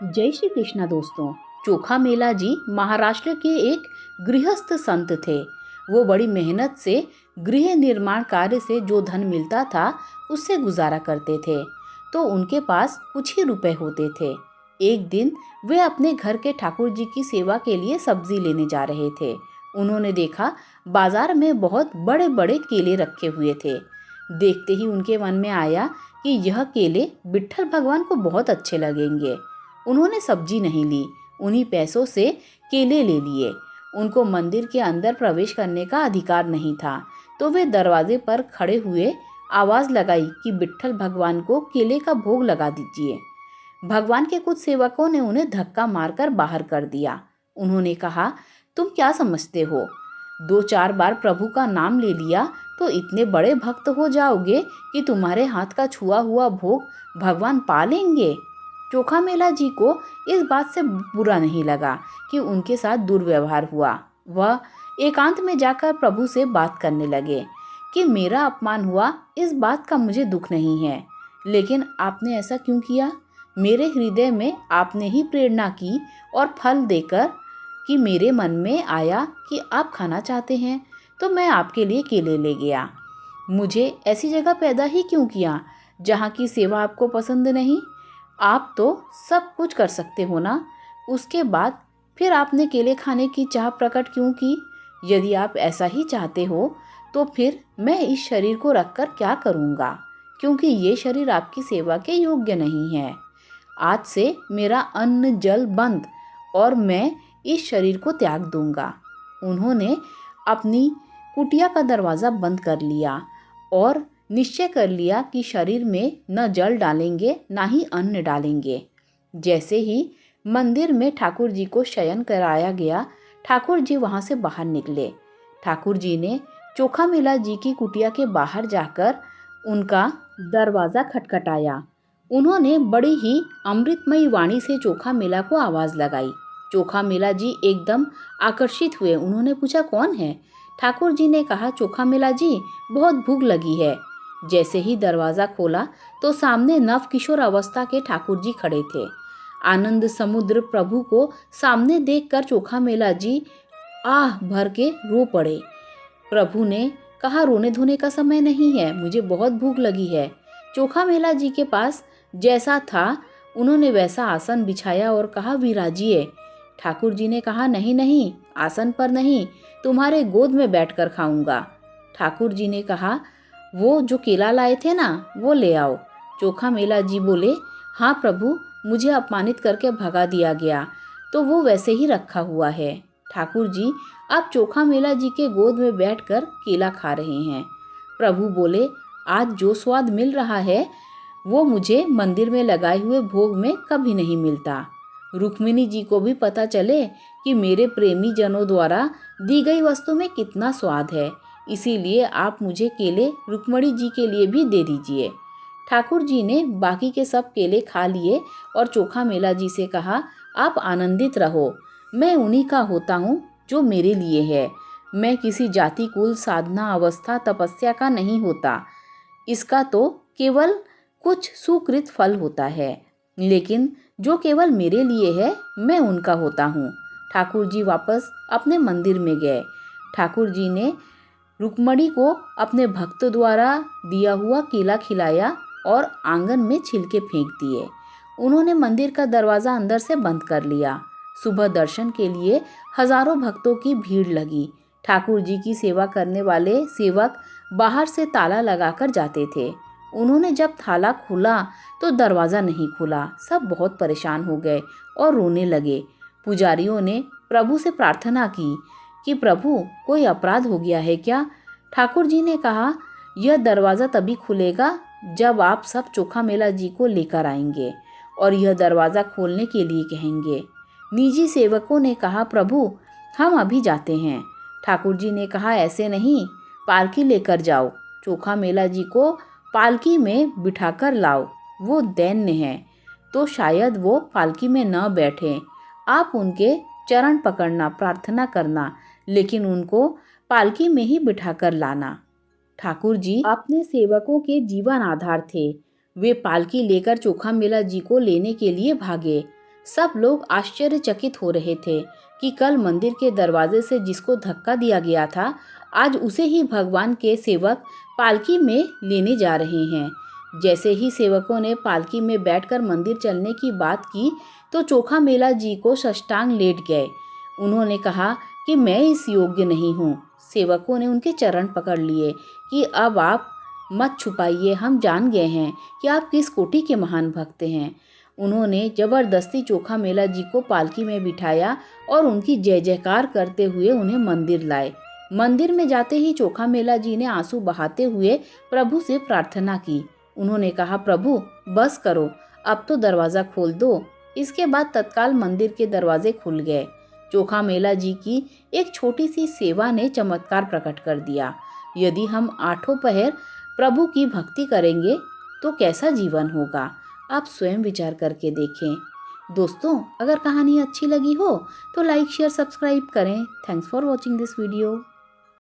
जय श्री कृष्णा दोस्तों। चोखा मेला जी महाराष्ट्र के एक गृहस्थ संत थे। वो बड़ी मेहनत से गृह निर्माण कार्य से जो धन मिलता था उससे गुजारा करते थे। तो उनके पास कुछ ही रुपए होते थे। एक दिन वे अपने घर के ठाकुर जी की सेवा के लिए सब्जी लेने जा रहे थे। उन्होंने देखा बाजार में बहुत बड़े बड़े केले रखे हुए थे। देखते ही उनके मन में आया कि यह केले विट्ठल भगवान को बहुत अच्छे लगेंगे। उन्होंने सब्जी नहीं ली, उन्हीं पैसों से केले ले लिए। उनको मंदिर के अंदर प्रवेश करने का अधिकार नहीं था, तो वे दरवाजे पर खड़े हुए आवाज लगाई कि विट्ठल भगवान को केले का भोग लगा दीजिए। भगवान के कुछ सेवकों ने उन्हें धक्का मारकर बाहर कर दिया। उन्होंने कहा, तुम क्या समझते हो? 2-4 बार प्रभु का नाम ले लिया तो इतने बड़े भक्त हो जाओगे कि तुम्हारे हाथ का छुआ हुआ भोग भगवान पा लेंगे। चोखा मेला जी को इस बात से बुरा नहीं लगा कि उनके साथ दुर्व्यवहार हुआ। वह एकांत में जाकर प्रभु से बात करने लगे कि मेरा अपमान हुआ, इस बात का मुझे दुख नहीं है, लेकिन आपने ऐसा क्यों किया? मेरे हृदय में आपने ही प्रेरणा की और फल देकर कि मेरे मन में आया कि आप खाना चाहते हैं, तो मैं आपके लिए केले ले गया। मुझे ऐसी जगह पैदा ही क्यों किया जहाँ की सेवा आपको पसंद नहीं? आप तो सब कुछ कर सकते हो ना। उसके बाद फिर आपने केले खाने की चाह प्रकट क्यों की? यदि आप ऐसा ही चाहते हो तो फिर मैं इस शरीर को रखकर क्या करूँगा, क्योंकि ये शरीर आपकी सेवा के योग्य नहीं है। आज से मेरा अन्न जल बंद और मैं इस शरीर को त्याग दूंगा। उन्होंने अपनी कुटिया का दरवाज़ा बंद कर लिया और निश्चय कर लिया कि शरीर में न जल डालेंगे न ही अन्न डालेंगे। जैसे ही मंदिर में ठाकुर जी को शयन कराया गया, ठाकुर जी वहाँ से बाहर निकले। ठाकुर जी ने चोखा मेला जी की कुटिया के बाहर जाकर उनका दरवाज़ा खटखटाया। उन्होंने बड़ी ही अमृतमयी वाणी से चोखा मेला को आवाज़ लगाई। चोखा मेला जी एकदम आकर्षित हुए। उन्होंने पूछा, कौन है? ठाकुर जी ने कहा, चोखा मेला जी, बहुत भूख लगी है। जैसे ही दरवाज़ा खोला तो सामने नव किशोर अवस्था के ठाकुर जी खड़े थे। आनंद समुद्र प्रभु को सामने देखकर चोखा मेला जी आह भर के रो पड़े। प्रभु ने कहा, रोने धोने का समय नहीं है, मुझे बहुत भूख लगी है। चोखा मेला जी के पास जैसा था उन्होंने वैसा आसन बिछाया और कहा, विराजिए। ठाकुर जी ने कहा, नहीं नहीं, आसन पर नहीं, तुम्हारे गोद में बैठकर खाऊंगा। ठाकुर जी ने कहा, वो जो केला लाए थे ना, वो ले आओ। चोखा मेला जी बोले, हाँ प्रभु, मुझे अपमानित करके भगा दिया गया, तो वो वैसे ही रखा हुआ है। ठाकुर जी अब चोखा मेला जी के गोद में बैठकर केला खा रहे हैं। प्रभु बोले, आज जो स्वाद मिल रहा है वो मुझे मंदिर में लगाए हुए भोग में कभी नहीं मिलता। रुक्मिणी जी को भी पता चले कि मेरे प्रेमी जनों द्वारा दी गई वस्तु में कितना स्वाद है, इसीलिए आप मुझे केले रुक्मिणी जी के लिए भी दे दीजिए। ठाकुर जी ने बाकी के सब केले खा लिए और चोखा मेला जी से कहा, आप आनंदित रहो, मैं उन्हीं का होता हूँ जो मेरे लिए है। मैं किसी जाति कुल साधना अवस्था तपस्या का नहीं होता, इसका तो केवल कुछ सुकृत फल होता है, लेकिन जो केवल मेरे लिए है मैं उनका होता हूँ। ठाकुर जी वापस अपने मंदिर में गए। ठाकुर जी ने रुक्मणी को अपने भक्त द्वारा दिया हुआ केला खिलाया और आंगन में छिलके फेंक दिए। उन्होंने मंदिर का दरवाज़ा अंदर से बंद कर लिया। सुबह दर्शन के लिए हजारों भक्तों की भीड़ लगी। ठाकुर जी की सेवा करने वाले सेवक बाहर से ताला लगाकर जाते थे। उन्होंने जब ताला खोला तो दरवाज़ा नहीं खुला। सब बहुत परेशान हो गए और रोने लगे। पुजारियों ने प्रभु से प्रार्थना की कि प्रभु, कोई अपराध हो गया है क्या? ठाकुर जी ने कहा, यह दरवाज़ा तभी खुलेगा जब आप सब चोखा मेला जी को लेकर आएंगे और यह दरवाज़ा खोलने के लिए कहेंगे। निजी सेवकों ने कहा, प्रभु, हम अभी जाते हैं। ठाकुर जी ने कहा, ऐसे नहीं, पालकी लेकर जाओ। चोखा मेला जी को पालकी में बिठाकर लाओ। वो दैन्य हैं, तो शायद वो पालकी में न बैठें। आप उनके चरण पकड़ना, प्रार्थना करना, लेकिन उनको पालकी में ही बिठाकर लाना। ठाकुर जी अपने सेवकों के जीवन आधार थे। वे पालकी लेकर चोखा मेला जी को लेने के लिए भागे। सब लोग आश्चर्यचकित हो रहे थे कि कल मंदिर के दरवाजे से जिसको धक्का दिया गया था, आज उसे ही भगवान के सेवक पालकी में लेने जा रहे हैं। जैसे ही सेवकों ने पालकी में बैठकर मंदिर चलने की बात की तो चोखा मेला जी को साष्टांग लेट गए। उन्होंने कहा कि मैं इस योग्य नहीं हूँ। सेवकों ने उनके चरण पकड़ लिए कि अब आप मत छुपाइए, हम जान गए हैं कि आप किस कोटि के महान भक्त हैं। उन्होंने जबरदस्ती चोखा मेला जी को पालकी में बिठाया और उनकी जय जयकार करते हुए उन्हें मंदिर लाए। मंदिर में जाते ही चोखा मेला जी ने आंसू बहाते हुए प्रभु से प्रार्थना की। उन्होंने कहा, प्रभु बस करो, अब तो दरवाज़ा खोल दो। इसके बाद तत्काल मंदिर के दरवाजे खुल गए। चोखा मेला जी की एक छोटी सी सेवा ने चमत्कार प्रकट कर दिया। यदि हम आठों पहर प्रभु की भक्ति करेंगे तो कैसा जीवन होगा, आप स्वयं विचार करके देखें। दोस्तों, अगर कहानी अच्छी लगी हो तो लाइक शेयर सब्सक्राइब करें। Thanks for watching this video.